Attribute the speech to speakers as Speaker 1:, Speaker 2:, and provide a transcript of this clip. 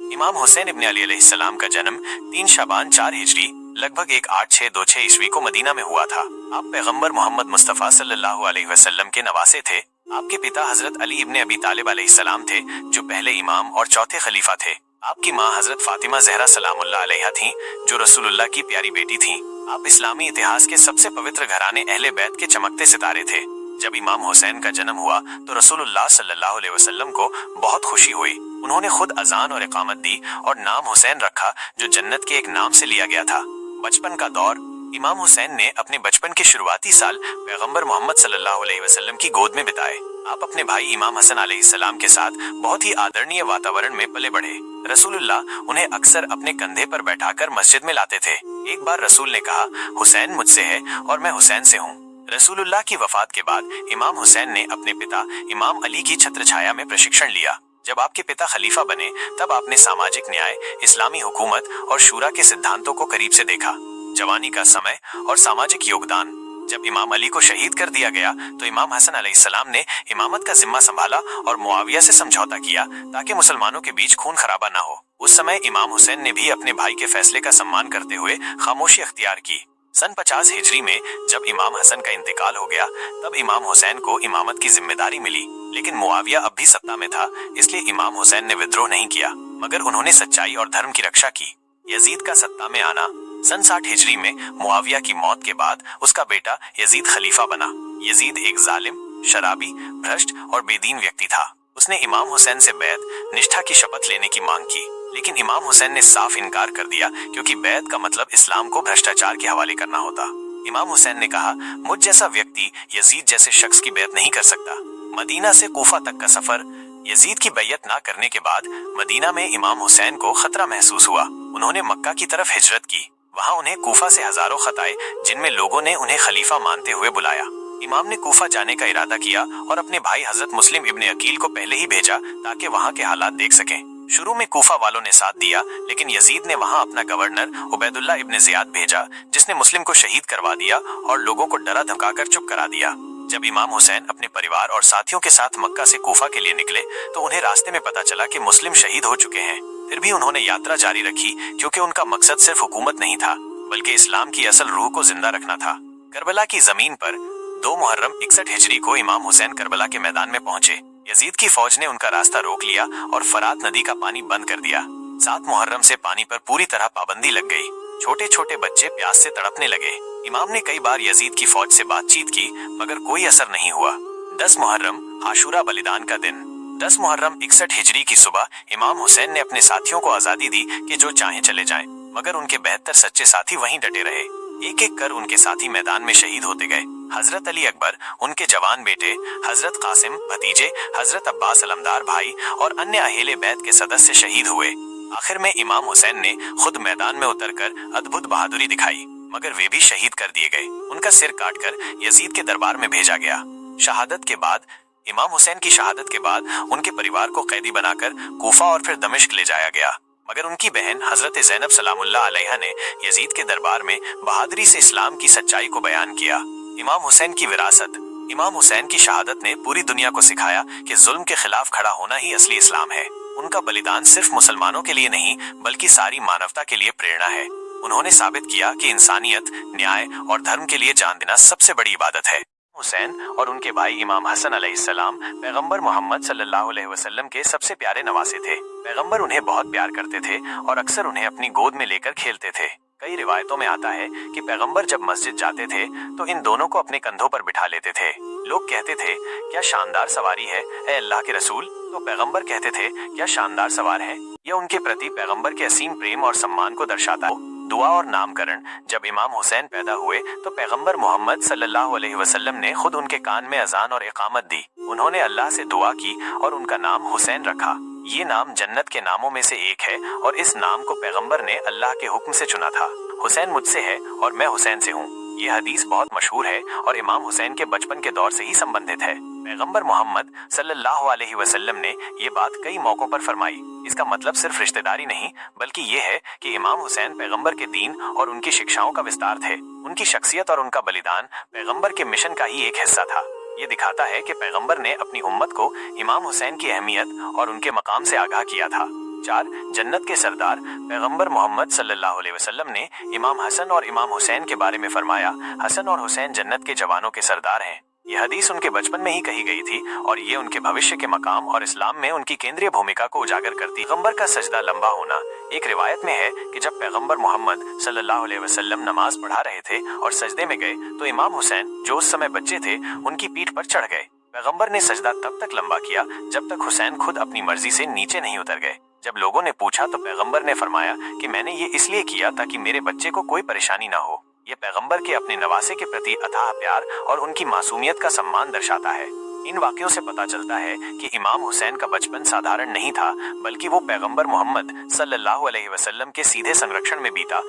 Speaker 1: इमाम हुसैन इब्न अली अलैहिस्सलाम का जन्म 3 शाबान 4 हिजरी लगभग 18626 ईस्वी को मदीना में हुआ था। आप पैगंबर मोहम्मद मुस्तफ़ा सल्लल्लाहु अलैहि वसल्लम के नवासे थे। आपके पिता हजरत अली इब्न अबी तालिब अलैहिस्सलाम थे, जो पहले इमाम और चौथे खलीफा थे। आपकी माँ हजरत फातिमा ज़हरा सलामुल्लाह अलैहा थीं, जो रसूलुल्लाह की प्यारी बेटी थीं। आप इस्लामी इतिहास के सबसे पवित्र घराने अहले बैत के चमकते सितारे थे। जब इमाम हुसैन का जन्म हुआ तो रसूलुल्लाह सल्लल्लाहु अलैहि वसल्लम को बहुत खुशी हुई। उन्होंने खुद अजान और इकामत दी और नाम हुसैन रखा, जो जन्नत के एक नाम से लिया गया था। बचपन का दौर। इमाम हुसैन ने अपने बचपन के शुरुआती साल पैगंबर मोहम्मद सल्लल्लाहु अलैहि वसल्लम की गोद में बिताए। आप अपने भाई इमाम हसन अलैहिस्सलाम के साथ बहुत ही आदरणीय वातावरण में पले बढ़े। रसूलुल्लाह उन्हें अक्सर अपने कंधे पर बैठाकर मस्जिद में लाते थे। एक बार रसूल ने कहा, हुसैन मुझसे है और मैं हुसैन से हूँ। रसूलुल्लाह की वफात के बाद इमाम हुसैन ने अपने पिता इमाम अली की छत्रछाया में प्रशिक्षण लिया। जब आपके पिता खलीफा बने तब आपने सामाजिक न्याय, इस्लामी हुकूमत और शूरा के सिद्धांतों को करीब से देखा। जवानी का समय और सामाजिक योगदान। जब इमाम अली को शहीद कर दिया गया तो इमाम हसन अलैहिस्सलाम ने इमामत का जिम्मा संभाला और मुआविया से समझौता किया ताकि मुसलमानों के बीच खून खराबा न हो। उस समय इमाम हुसैन ने भी अपने भाई के फैसले का सम्मान करते हुए खामोशी अख्तियार की। सन 50 हिजरी में जब इमाम हसन का इंतकाल हो गया तब इमाम हुसैन को इमामत की जिम्मेदारी मिली, लेकिन मुआविया अब भी सत्ता में था, इसलिए इमाम हुसैन ने विद्रोह नहीं किया, मगर उन्होंने सच्चाई और धर्म की रक्षा की। यजीद का सत्ता में आना। सन 60 हिजरी में मुआविया की मौत के बाद उसका बेटा यजीद खलीफा बना। यजीद एक जालिम, शराबी, भ्रष्ट और बेदीन व्यक्ति था। उसने इमाम हुसैन से बैत, निष्ठा की शपथ लेने की मांग की, लेकिन इमाम हुसैन ने साफ इनकार कर दिया, क्योंकि बैत का मतलब इस्लाम को भ्रष्टाचार के हवाले करना होता। इमाम हुसैन ने कहा, मुझ जैसा व्यक्ति यजीद जैसे शख्स की बैत नहीं कर सकता। मदीना से कूफा तक का सफर। यजीद की बैयत ना करने के बाद मदीना में इमाम हुसैन को खतरा महसूस हुआ। उन्होंने मक्का की तरफ हिजरत की। वहां उन्हें कूफा से हजारों खत आए, जिनमें लोगों ने उन्हें खलीफा मानते हुए बुलाया। इमाम ने कूफा जाने का इरादा किया और अपने भाई हजरत मुस्लिम इब्न अकील को पहले ही भेजा ताकि वहां के हालात देख सकें। शुरू में कूफा वालों ने साथ दिया, लेकिन यजीद ने वहां अपना गवर्नर उबैदुल्लाह इब्न जियाद भेजा, जिसने मुस्लिम को शहीद करवा दिया और लोगों को डरा धमकाकर चुप करा दिया। जब इमाम हुसैन अपने परिवार और साथियों के साथ मक्का से कूफा के लिए निकले तो उन्हें रास्ते में पता चला कि मुस्लिम शहीद हो चुके हैं। फिर भी उन्होंने यात्रा जारी रखी, क्योंकि उनका मकसद सिर्फ हुकूमत नहीं था, बल्कि इस्लाम की असल रूह को जिंदा रखना था। करबला की जमीन पर 2 मुहर्रम 61 हिजरी को इमाम हुसैन करबला के मैदान में पहुंचे। यजीद की फौज ने उनका रास्ता रोक लिया और फरात नदी का पानी बंद कर दिया। 7 मुहर्रम से पानी पर पूरी तरह पाबंदी लग गई। छोटे छोटे बच्चे प्यास से तड़पने लगे। इमाम ने कई बार यजीद की फौज से बातचीत की, मगर कोई असर नहीं हुआ। 10 मुहर्रम आशूरा बलिदान का दिन। 10 मुहर्रम 61 हिजरी की सुबह इमाम हुसैन ने अपने साथियों को आजादी दी कि जो चाहे चले जाएं, मगर उनके 72 सच्चे साथी वहीं डटे रहे। एक एक कर उनके साथी मैदान में शहीद होते गए। हजरत अली अकबर, उनके जवान बेटे, हजरत कासिम भतीजे, हजरत अब्बास अलमदार भाई और अन्य अहेले बैत के सदस्य शहीद हुए। आखिर में इमाम हुसैन ने खुद मैदान में उतरकर अद्भुत बहादुरी दिखाई, मगर वे भी शहीद कर दिए गए। उनका सिर काटकर यजीद के दरबार में भेजा गया। शहादत के बाद इमाम हुसैन की शहादत के बाद उनके परिवार को कैदी बनाकर कूफा और फिर दमिश्क ले जाया गया, मगर उनकी बहन हजरत ज़ैनब सलामुल्लाह अलैहा ने यजीद के दरबार में बहादुरी से इस्लाम की सच्चाई को बयान किया। इमाम हुसैन की विरासत। इमाम हुसैन की शहादत ने पूरी दुनिया को सिखाया कि जुल्म के खिलाफ खड़ा होना ही असली इस्लाम है। उनका बलिदान सिर्फ मुसलमानों के लिए नहीं, बल्कि सारी मानवता के लिए प्रेरणा है। उन्होंने साबित किया कि इंसानियत, न्याय और धर्म के लिए जान देना सबसे बड़ी इबादत है। हुसैन और उनके भाई इमाम हसन अलैहिस्सलाम पैगंबर मोहम्मद सल्लल्लाहु अलैहि वसल्लम के सबसे प्यारे नवासे थे। पैगंबर उन्हें बहुत प्यार करते थे और अक्सर उन्हें अपनी गोद में लेकर खेलते थे। कई रिवायतों में आता है कि पैगंबर जब मस्जिद जाते थे तो इन दोनों को अपने कंधों पर बिठा लेते थे। लोग कहते थे, क्या शानदार सवारी है ए अल्लाह के रसूल। तो पैगंबर कहते थे, क्या शानदार सवार है। यह उनके प्रति पैगंबर के असीम प्रेम और सम्मान को दर्शाता है। दुआ और नामकरण। जब इमाम हुसैन पैदा हुए तो पैगंबर मोहम्मद सल्लल्लाहु अलैहि वसल्लम ने खुद उनके कान में अजान और इकामत दी। उन्होंने अल्लाह से दुआ की और उनका नाम हुसैन रखा। ये नाम जन्नत के नामों में से एक है और इस नाम को पैगंबर ने अल्लाह के हुक्म से चुना था। हुसैन मुझसे है और मैं हुसैन से हूँ। ये हदीस बहुत मशहूर है और इमाम हुसैन के बचपन के दौर से ही संबंधित है। पैगंबर मोहम्मद सल्लल्लाहु अलैहि वसल्लम ने ये बात कई मौकों पर फरमाई। इसका मतलब सिर्फ रिश्तेदारी नहीं, बल्कि ये है कि इमाम हुसैन पैगंबर के दीन और उनकी शिक्षाओं का विस्तार थे। उनकी शख्सियत और उनका बलिदान पैगंबर के मिशन का ही एक हिस्सा था। ये दिखाता है कि पैगंबर ने अपनी उम्मत को इमाम हुसैन की अहमियत और उनके मकाम से आगाह किया था। 4. जन्नत के सरदार पैगंबर मोहम्मद सल्लल्लाहु अलैहि वसल्लम ने इमाम हसन और इमाम हुसैन के बारे में फरमाया, हसन और हुसैन जन्नत के जवानों के सरदार हैं। यह हदीस उनके बचपन में ही कही गई थी और ये उनके भविष्य के मकाम और इस्लाम में उनकी केंद्रीय भूमिका को उजागर करती। पैगंबर का सजदा लंबा होना। एक रिवायत में है कि जब पैगंबर मोहम्मद सल्लल्लाहु अलैहि वसल्लम नमाज पढ़ा रहे थे और सजदे में गए तो इमाम हुसैन, जो उस समय बच्चे थे, उनकी पीठ पर चढ़ गए। पैगंबर ने सजदा तब तक लंबा किया जब तक हुसैन खुद अपनी मर्जी से नीचे नहीं उतर गए। जब लोगों ने पूछा तो पैगंबर ने फरमाया कि मैंने ये इसलिए किया ताकि मेरे बच्चे को कोई परेशानी ना हो। ये पैगंबर के अपने नवासे के प्रति अथाह प्यार और उनकी मासूमियत का सम्मान दर्शाता है। इन वाक़यों से पता चलता है कि इमाम हुसैन का बचपन साधारण नहीं था, बल्कि वो पैगंबर मोहम्मद सल्लल्लाहु अलैहि वसल्लम के सीधे संरक्षण में बीता।